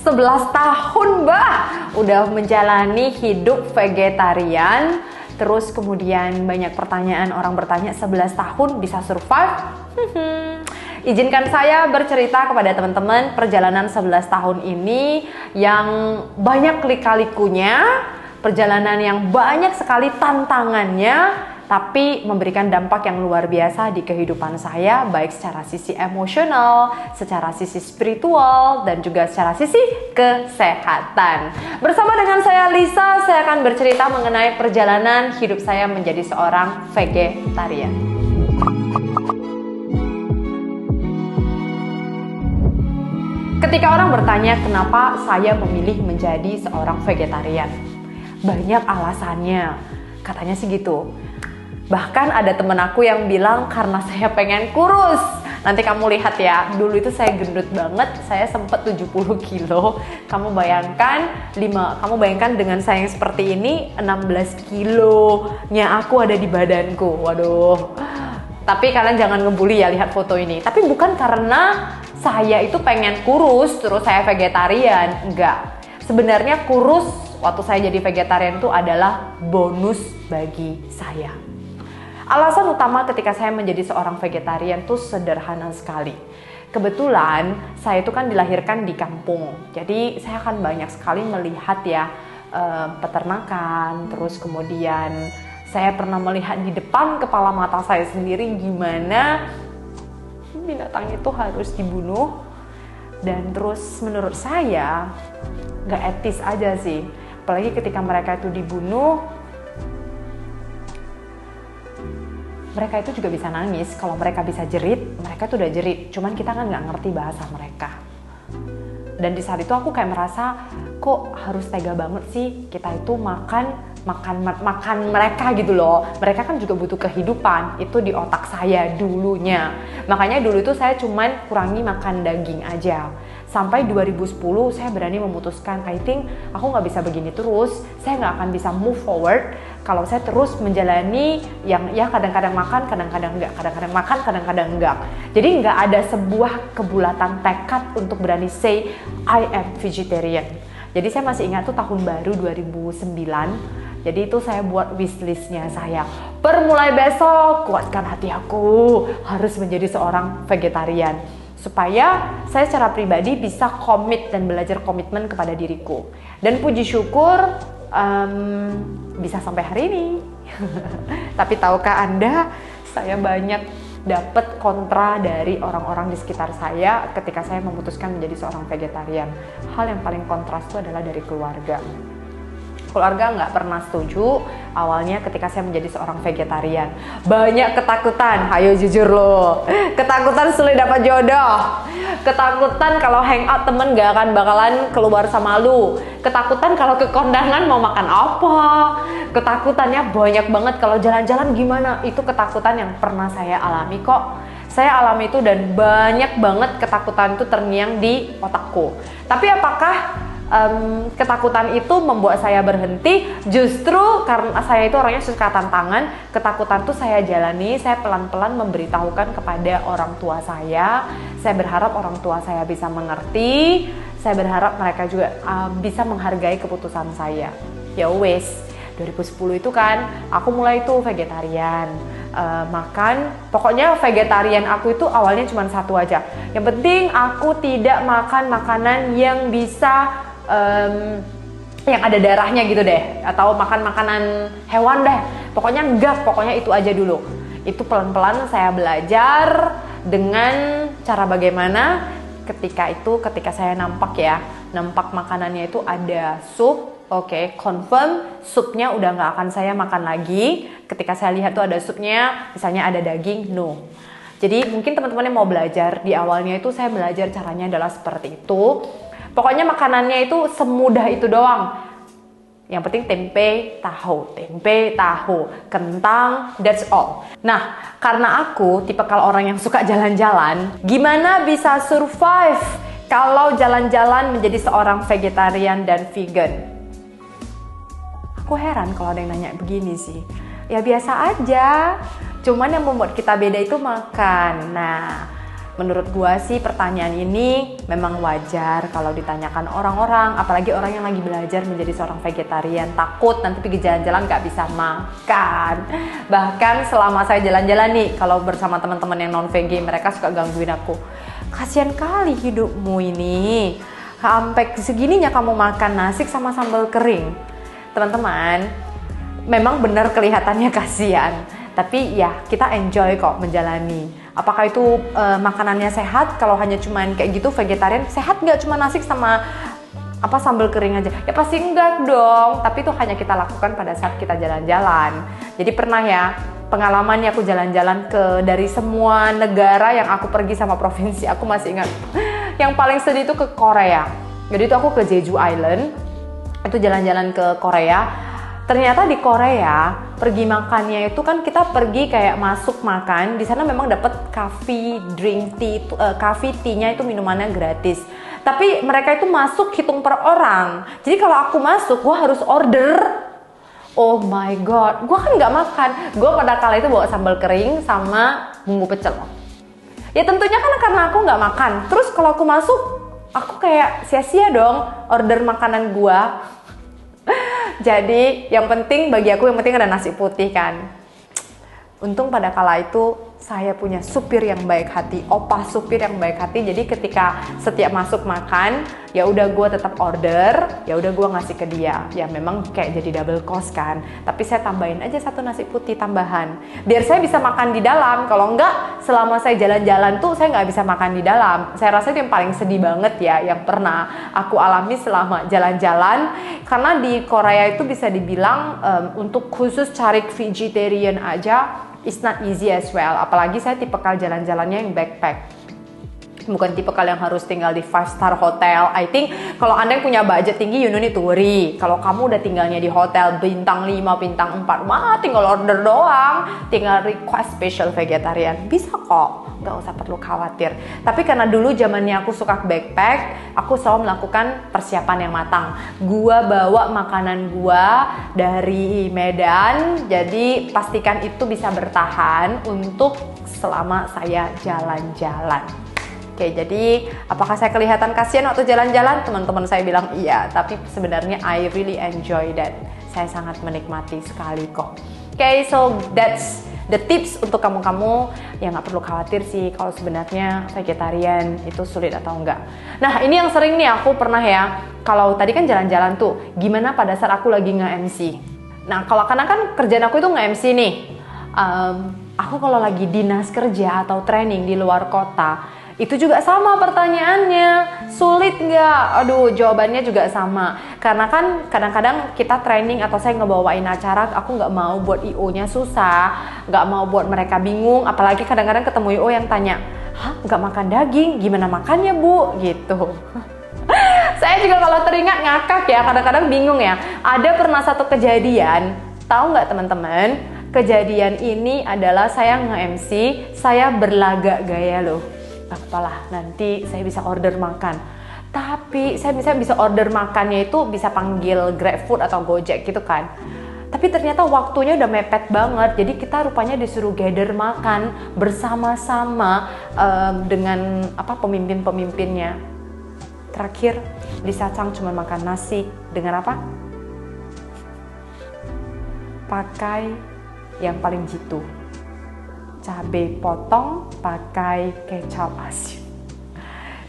11 tahun Mbak udah menjalani hidup vegetarian. Terus kemudian banyak pertanyaan, orang bertanya 11 tahun bisa survive? Izinkan saya bercerita kepada teman-teman perjalanan 11 tahun ini yang banyak lika-likunya, perjalanan yang banyak sekali tantangannya, tapi memberikan dampak yang luar biasa di kehidupan saya, baik secara sisi emosional, secara sisi spiritual, dan juga secara sisi kesehatan. Bersama dengan saya Lisa, saya akan bercerita mengenai perjalanan hidup saya menjadi seorang vegetarian. Ketika orang bertanya kenapa saya memilih menjadi seorang vegetarian, banyak alasannya, katanya sih gitu. Bahkan ada temen aku yang bilang karena saya pengen kurus. Nanti kamu lihat ya, dulu itu saya gendut banget, saya sempet 70 kilo. Kamu bayangkan dengan saya yang seperti ini, 16 kilonya aku ada di badanku. Waduh. Tapi kalian jangan ngebully ya lihat foto ini. Tapi bukan karena saya itu pengen kurus terus saya vegetarian, enggak. Sebenarnya kurus waktu saya jadi vegetarian itu adalah bonus bagi saya. Alasan utama ketika saya menjadi seorang vegetarian tuh sederhana sekali. Kebetulan saya itu kan dilahirkan di kampung, jadi saya akan banyak sekali melihat ya peternakan, terus kemudian saya pernah melihat di depan kepala mata saya sendiri gimana binatang itu harus dibunuh, dan terus menurut saya gak etis aja sih, apalagi ketika mereka itu dibunuh. Mereka itu juga bisa nangis, kalau mereka bisa jerit, mereka tuh udah jerit. Cuman kita kan nggak ngerti bahasa mereka. Dan di saat itu aku kayak merasa, kok harus tega banget sih kita itu makan mereka gitu loh. Mereka kan juga butuh kehidupan, itu di otak saya dulunya. Makanya dulu itu saya cuman kurangi makan daging aja. Sampai 2010 saya berani memutuskan, I think aku nggak bisa begini terus, saya nggak akan bisa move forward kalau saya terus menjalani yang ya kadang-kadang makan, kadang-kadang enggak, kadang-kadang makan, kadang-kadang enggak. Jadi nggak ada sebuah kebulatan tekad untuk berani say I am vegetarian. Jadi saya masih ingat tuh tahun baru 2009. Jadi itu saya buat wishlistnya saya. Per mulai besok kuatkan hati aku harus menjadi seorang vegetarian. Supaya saya secara pribadi bisa komit dan belajar komitmen kepada diriku. Dan puji syukur bisa sampai hari ini. Tapi tahukah Anda, saya banyak dapat kontra dari orang-orang di sekitar saya ketika saya memutuskan menjadi seorang vegetarian. Hal yang paling kontras itu adalah dari keluarga. Keluarga nggak pernah setuju awalnya ketika saya menjadi seorang vegetarian. Banyak ketakutan, ayo jujur loh. Ketakutan sulit dapat jodoh. Ketakutan kalau hangout temen gak akan bakalan keluar sama lu. Ketakutan kalau ke kondangan mau makan apa. Ketakutannya banyak banget kalau jalan-jalan gimana. Itu ketakutan yang pernah saya alami kok. Saya alami itu dan banyak banget ketakutan itu terngiang di otakku. Tapi apakah ketakutan itu membuat saya berhenti? Justru karena saya itu orangnya suka tantangan, ketakutan itu saya jalani, saya pelan-pelan memberitahukan kepada orang tua saya. Saya berharap orang tua saya bisa mengerti, saya berharap mereka juga bisa menghargai keputusan saya. Ya wes, 2010 itu kan aku mulai tuh vegetarian. Makan, pokoknya vegetarian aku itu awalnya cuma satu aja. Yang penting aku tidak makan makanan yang bisa yang ada darahnya gitu deh, atau makan makanan hewan deh. Pokoknya itu aja dulu. Itu pelan-pelan saya belajar dengan cara bagaimana ketika saya nampak makanannya itu ada sup. Oke, confirm supnya udah nggak akan saya makan lagi. Ketika saya lihat tuh ada supnya, misalnya ada daging, no. Jadi mungkin teman-teman yang mau belajar, di awalnya itu saya belajar caranya adalah seperti itu. Pokoknya makanannya itu semudah itu doang. Yang penting tempe, tahu, kentang, that's all. Nah, karena aku tipikal orang yang suka jalan-jalan, gimana bisa survive kalau jalan-jalan menjadi seorang vegetarian dan vegan? Aku heran kalau ada yang nanya begini sih. Ya biasa aja, cuman yang membuat kita beda itu makan. Nah, menurut gua sih pertanyaan ini memang wajar kalau ditanyakan orang-orang, apalagi orang yang lagi belajar menjadi seorang vegetarian, takut nanti pergi jalan-jalan gak bisa makan. Bahkan selama saya jalan-jalan nih, kalau bersama teman-teman yang non-veg, mereka suka gangguin aku. Kasian kali hidupmu ini, sampai segininya kamu makan nasi sama sambal kering. Teman-teman, memang benar kelihatannya kasian, tapi ya kita enjoy kok menjalani. Apakah itu makanannya sehat? Kalau hanya cuman kayak gitu vegetarian, sehat nggak cuma nasi sama sambal kering aja? Ya pasti enggak dong. Tapi itu hanya kita lakukan pada saat kita jalan-jalan. Jadi pernah ya pengalamannya aku jalan-jalan dari semua negara yang aku pergi sama provinsi, aku masih ingat. Yang paling sedih itu ke Korea. Jadi itu aku ke Jeju Island, itu jalan-jalan ke Korea. Ternyata di Korea pergi makannya itu kan kita pergi kayak masuk makan, di sana memang dapat coffee, drink tea, coffee tea-nya itu minumannya gratis. Tapi mereka itu masuk hitung per orang. Jadi kalau aku masuk, gue harus order. Oh my god, gue kan nggak makan. Gue pada kala itu bawa sambal kering sama bumbu pecel. Ya tentunya kan karena aku nggak makan. Terus kalau aku masuk, aku kayak sia-sia dong order makanan gue. Jadi yang penting bagi aku yang penting ada nasi putih kan. Untung pada kala itu saya punya supir yang baik hati, opah supir yang baik hati. Jadi ketika setiap masuk makan, ya udah gue tetap order, ya udah gue ngasih ke dia. Ya memang kayak jadi double cost kan. Tapi saya tambahin aja satu nasi putih tambahan, biar saya bisa makan di dalam. Kalau enggak, selama saya jalan-jalan tuh saya nggak bisa makan di dalam. Saya rasa itu yang paling sedih banget ya, yang pernah aku alami selama jalan-jalan. Karena di Korea itu bisa dibilang untuk khusus cari vegetarian aja, it's not easy as well. Apalagi saya tipikal jalan-jalannya yang backpack, bukan tipikal yang harus tinggal di 5-star hotel. I think kalau Anda yang punya budget tinggi, you don't need to worry. Kalau kamu udah tinggalnya di hotel bintang 5, bintang 4, wah tinggal order doang, tinggal request special vegetarian, bisa kok, nggak usah perlu khawatir. Tapi karena dulu zamannya aku suka backpack, aku selalu melakukan persiapan yang matang. Gua bawa makanan gua dari Medan, jadi pastikan itu bisa bertahan untuk selama saya jalan-jalan. Oke, jadi apakah saya kelihatan kasihan waktu jalan-jalan? Teman-teman saya bilang iya, tapi sebenarnya I really enjoy that. Saya sangat menikmati sekali kok. Oke, so that's the tips untuk kamu-kamu yang gak perlu khawatir sih kalau sebenarnya vegetarian itu sulit atau enggak. Nah, ini yang sering nih aku pernah ya, kalau tadi kan jalan-jalan tuh, gimana pada saat aku lagi nge-MC? Nah, karena kan kerjaan aku itu nge-MC nih. Aku kalau lagi dinas kerja atau training di luar kota, itu juga sama pertanyaannya, sulit nggak? Aduh, jawabannya juga sama. Karena kan kadang-kadang kita training atau saya ngebawain acara, aku nggak mau buat IO-nya susah, nggak mau buat mereka bingung. Apalagi kadang-kadang ketemu IO yang tanya, hah nggak makan daging, gimana makannya bu? Gitu. Saya juga kalau teringat ngakak ya, kadang-kadang bingung ya. Ada pernah satu kejadian, tahu nggak teman-teman? Kejadian ini adalah saya nge-MC, saya berlagak gaya loh. Apalah, nanti saya bisa order makan. Tapi saya bisa order makannya itu bisa panggil GrabFood atau Gojek gitu kan. Tapi ternyata waktunya udah mepet banget. Jadi kita rupanya disuruh gather makan bersama-sama dengan pemimpin-pemimpinnya. Terakhir di Sacang cuma makan nasi dengan apa? Pakai yang paling jitu, cabai potong pakai kecap asin.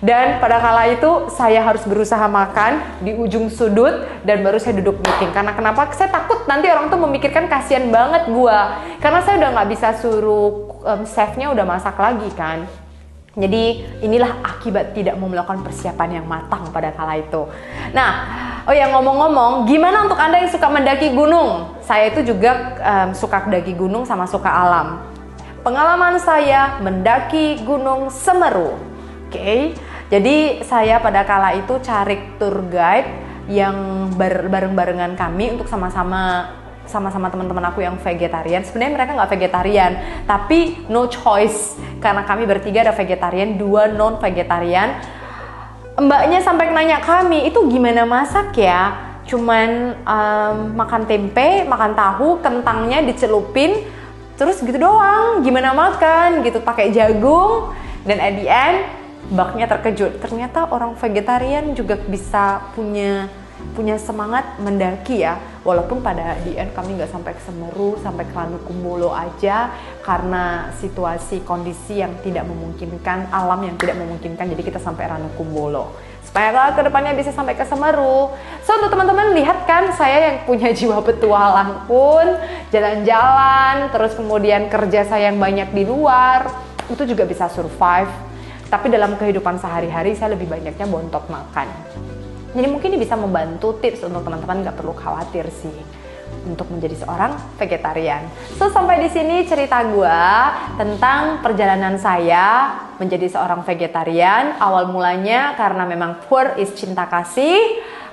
Dan pada kala itu saya harus berusaha makan di ujung sudut dan baru saya duduk meeting. Karena kenapa? Saya takut nanti orang tuh memikirkan kasihan banget gua. Karena saya udah nggak bisa suruh chefnya udah masak lagi kan. Jadi inilah akibat tidak mau melakukan persiapan yang matang pada kala itu. Nah, oh ya ngomong-ngomong, gimana untuk Anda yang suka mendaki gunung? Saya itu juga suka mendaki gunung sama suka alam. Pengalaman saya mendaki Gunung Semeru. Oke. Jadi saya pada kala itu cari tour guide yang bareng-barengan kami untuk sama-sama teman-teman aku yang vegetarian. Sebenarnya mereka nggak vegetarian, tapi no choice karena kami bertiga ada vegetarian, 2 non vegetarian. Mbaknya sampai nanya kami, itu gimana masak ya? Cuman makan tempe, makan tahu, kentangnya dicelupin, terus gitu doang. Gimana makan gitu, pakai jagung. Dan at the end, Mbaknya terkejut. Ternyata orang vegetarian juga bisa punya semangat mendaki ya. Walaupun pada the end kami nggak sampai ke Semeru, sampai ke Ranukumbolo aja karena situasi kondisi yang tidak memungkinkan, alam yang tidak memungkinkan. Jadi kita sampai Ranukumbolo. Supaya ke depannya bisa sampai ke Semeru. So untuk teman-teman lihat kan, saya yang punya jiwa petualang pun jalan-jalan, terus kemudian kerja saya yang banyak di luar, itu juga bisa survive. Tapi dalam kehidupan sehari-hari saya lebih banyaknya bontot makan. Jadi mungkin ini bisa membantu tips untuk teman-teman, nggak perlu khawatir sih untuk menjadi seorang vegetarian. So sampai di sini cerita gue tentang perjalanan saya menjadi seorang vegetarian. Awal mulanya karena memang pure is cinta kasih.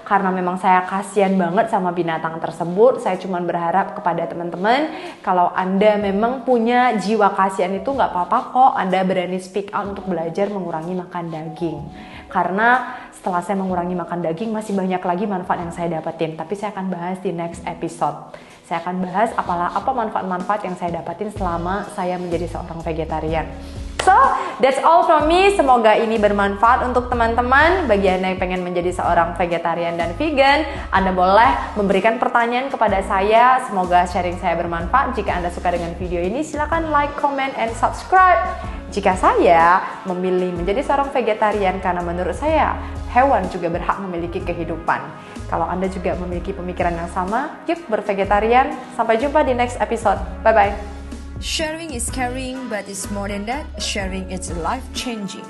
Karena memang saya kasihan banget sama binatang tersebut. Saya cuma berharap kepada teman-teman, kalau Anda memang punya jiwa kasihan itu nggak apa-apa kok. Anda berani speak out untuk belajar mengurangi makan daging. Karena setelah saya mengurangi makan daging, masih banyak lagi manfaat yang saya dapetin. Tapi saya akan bahas di next episode. Saya akan bahas apa manfaat-manfaat yang saya dapetin selama saya menjadi seorang vegetarian. So, that's all from me. Semoga ini bermanfaat untuk teman-teman. Bagi Anda yang pengen menjadi seorang vegetarian dan vegan, Anda boleh memberikan pertanyaan kepada saya. Semoga sharing saya bermanfaat. Jika Anda suka dengan video ini, silakan like, comment, and subscribe. Jika saya memilih menjadi seorang vegetarian karena menurut saya, hewan juga berhak memiliki kehidupan. Kalau Anda juga memiliki pemikiran yang sama, yuk bervegetarian. Sampai jumpa di next episode. Bye-bye. Sharing is caring, but it's more than that. Sharing is life changing.